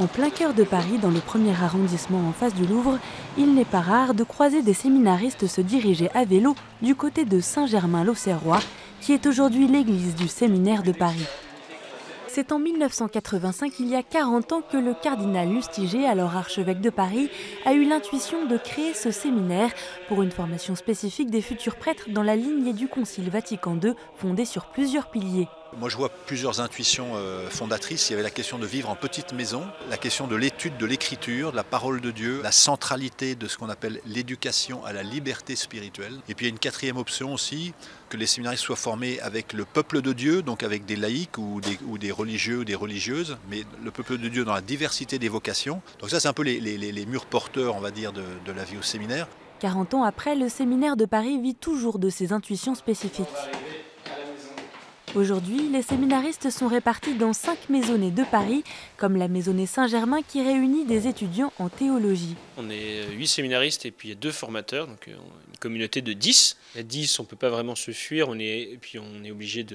En plein cœur de Paris, dans le premier arrondissement en face du Louvre, il n'est pas rare de croiser des séminaristes se diriger à vélo du côté de Saint-Germain-l'Auxerrois, qui est aujourd'hui l'église du séminaire de Paris. C'est en 1985, il y a 40 ans, que le cardinal Lustiger, alors archevêque de Paris, a eu l'intuition de créer ce séminaire pour une formation spécifique des futurs prêtres dans la lignée du Concile Vatican II, fondé sur plusieurs piliers. Moi je vois plusieurs intuitions fondatrices. Il y avait la question de vivre en petite maison, la question de l'étude de l'écriture, de la parole de Dieu, la centralité de ce qu'on appelle l'éducation à la liberté spirituelle. Et puis il y a une quatrième option aussi, que les séminaristes soient formés avec le peuple de Dieu, donc avec des laïcs ou des religieux ou des religieuses, mais le peuple de Dieu dans la diversité des vocations. Donc ça c'est un peu les murs porteurs, on va dire, de la vie au séminaire. 40 ans après, le séminaire de Paris vit toujours de ses intuitions spécifiques. Aujourd'hui, les séminaristes sont répartis dans 5 maisonnées de Paris, comme la maisonnée Saint-Germain qui réunit des étudiants en théologie. On est 8 séminaristes et puis il y a 2 formateurs, donc une communauté de 10. À 10, on ne peut pas vraiment se fuir, et puis on est obligé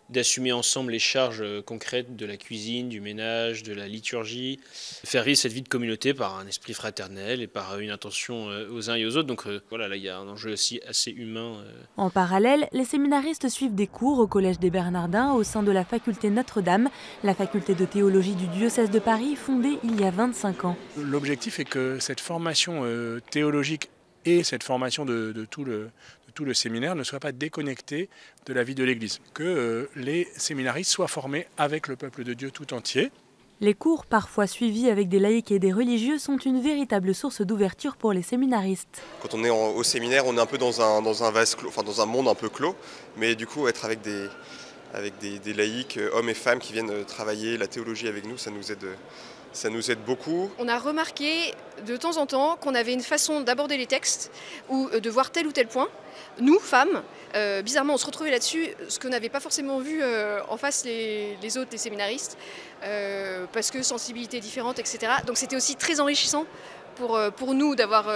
d'assumer ensemble les charges concrètes de la cuisine, du ménage, de la liturgie, faire vivre cette vie de communauté par un esprit fraternel et par une attention aux uns et aux autres. Donc voilà, là il y a un enjeu aussi assez humain. En parallèle, les séminaristes suivent des cours au Collège des Bernardins au sein de la faculté Notre-Dame, la faculté de théologie du diocèse de Paris, fondée il y a 25 ans. L'objectif est que cette formation théologique et cette formation de tout le séminaire ne soit pas déconnectée de la vie de l'Église. Que les séminaristes soient formés avec le peuple de Dieu tout entier. Les cours, parfois suivis avec des laïcs et des religieux, sont une véritable source d'ouverture pour les séminaristes. Quand on est au séminaire, on est un peu dans un vase clos, enfin dans un monde un peu clos, mais du coup être avec des laïcs, hommes et femmes qui viennent travailler la théologie avec nous, ça nous aide beaucoup. On a remarqué de temps en temps qu'on avait une façon d'aborder les textes ou de voir tel ou tel point. Nous, femmes, bizarrement, on se retrouvait là-dessus, ce que n'avaient pas forcément vu en face les autres, les séminaristes, parce que sensibilité différente, etc. Donc c'était aussi très enrichissant pour nous d'avoir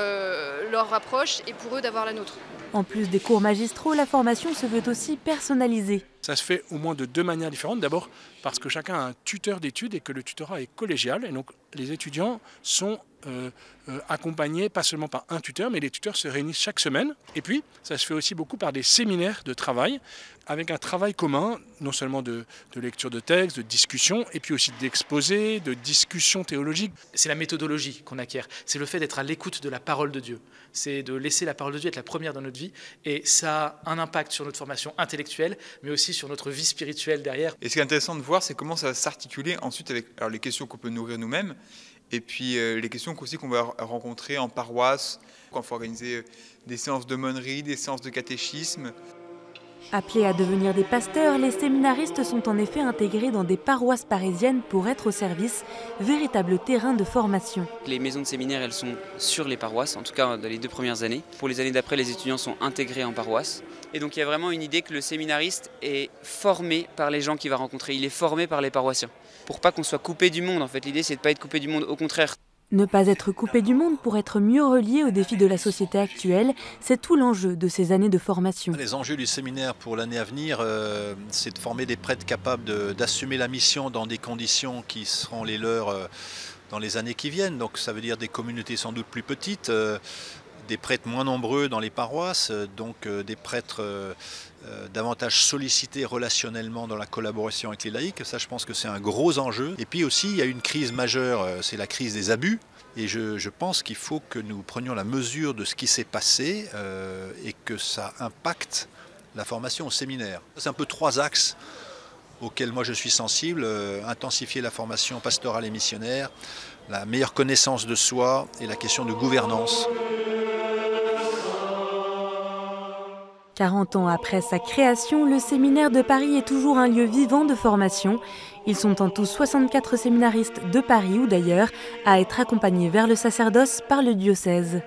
leur approche et pour eux d'avoir la nôtre. En plus des cours magistraux, la formation se veut aussi personnalisée. Ça se fait au moins de 2 manières différentes. D'abord parce que chacun a un tuteur d'études et que le tutorat est collégial. Et donc les étudiants sont accompagnés pas seulement par un tuteur, mais les tuteurs se réunissent chaque semaine. Et puis ça se fait aussi beaucoup par des séminaires de travail, avec un travail commun, non seulement de lecture de textes, de discussion, et puis aussi d'exposés, de discussions théologiques. C'est la méthodologie qu'on acquiert, c'est le fait d'être à l'écoute de la parole de Dieu. C'est de laisser la parole de Dieu être la première dans notre vie, et ça a un impact sur notre formation intellectuelle, mais aussi sur notre vie spirituelle derrière. Et ce qui est intéressant de voir, c'est comment ça va s'articuler ensuite avec les questions qu'on peut nourrir nous-mêmes, et puis les questions aussi qu'on va rencontrer en paroisse, quand il faut organiser des séances d'aumônerie, des séances de catéchisme. Appelés à devenir des pasteurs, les séminaristes sont en effet intégrés dans des paroisses parisiennes pour être au service, véritable terrain de formation. Les maisons de séminaire, elles sont sur les paroisses, en tout cas dans les 2 premières années. Pour les années d'après, les étudiants sont intégrés en paroisse. Et donc il y a vraiment une idée que le séminariste est formé par les gens qu'il va rencontrer, il est formé par les paroissiens. Pour pas qu'on soit coupé du monde, en fait, l'idée c'est de ne pas être coupé du monde, au contraire. Ne pas être coupé du monde pour être mieux relié aux défis de la société actuelle, c'est tout l'enjeu de ces années de formation. Les enjeux du séminaire pour l'année à venir, c'est de former des prêtres capables d'assumer la mission dans des conditions qui seront les leurs dans les années qui viennent. Donc ça veut dire des communautés sans doute plus petites, des prêtres moins nombreux dans les paroisses, donc des prêtres davantage sollicités relationnellement dans la collaboration avec les laïcs. Ça, je pense que c'est un gros enjeu. Et puis aussi, il y a une crise majeure, c'est la crise des abus. Et je pense qu'il faut que nous prenions la mesure de ce qui s'est passé et que ça impacte la formation au séminaire. C'est un peu 3 axes auxquels moi je suis sensible. Intensifier la formation pastorale et missionnaire, la meilleure connaissance de soi et la question de gouvernance. 40 ans après sa création, le séminaire de Paris est toujours un lieu vivant de formation. Ils sont en tout 64 séminaristes de Paris ou d'ailleurs à être accompagnés vers le sacerdoce par le diocèse.